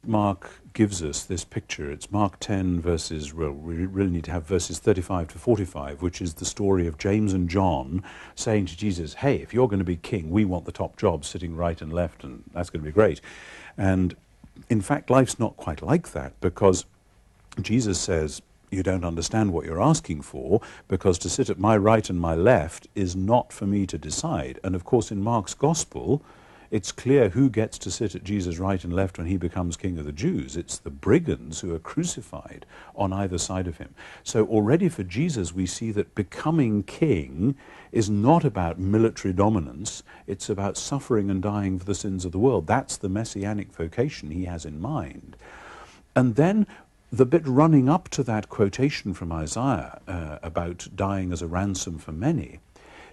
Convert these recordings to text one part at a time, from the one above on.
Mark gives us this picture. It's Mark 10 verses, well, we really need to have verses 35 to 45, which is the story of James and John saying to Jesus, hey, if you're going to be king, we want the top jobs sitting right and left, and that's going to be great. And in fact, life's not quite like that, because Jesus says, you don't understand what you're asking for, because to sit at my right and my left is not for me to decide. And of course, in Mark's gospel, it's clear who gets to sit at Jesus' right and left when he becomes king of the Jews. It's the brigands who are crucified on either side of him. So already for Jesus, we see that becoming king is not about military dominance. It's about suffering and dying for the sins of the world. That's the messianic vocation he has in mind. And then the bit running up to that quotation from Isaiah about dying as a ransom for many,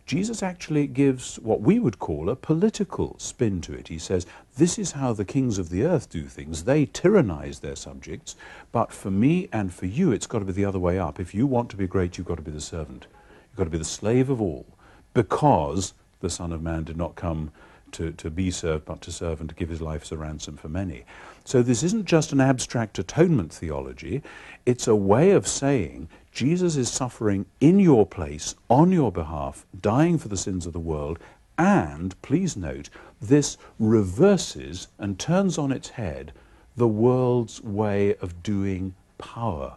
Jesus actually gives what we would call a political spin to it. He says, this is how the kings of the earth do things. They tyrannize their subjects, but for me and for you, it's got to be the other way up. If you want to be great, you've got to be the servant. You've got to be the slave of all, because the Son of Man did not come to be served, but to serve and to give his life as a ransom for many. So this isn't just an abstract atonement theology. It's a way of saying Jesus is suffering in your place, on your behalf, dying for the sins of the world, and, please note, this reverses and turns on its head the world's way of doing power.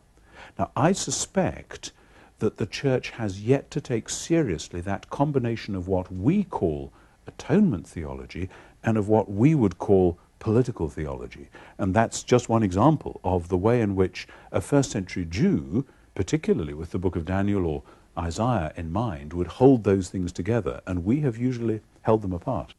Now, I suspect that the church has yet to take seriously that combination of what we call atonement theology and of what we would call political theology. And that's just one example of the way in which a first century Jew, particularly with the book of Daniel or Isaiah in mind, would hold those things together, and we have usually held them apart.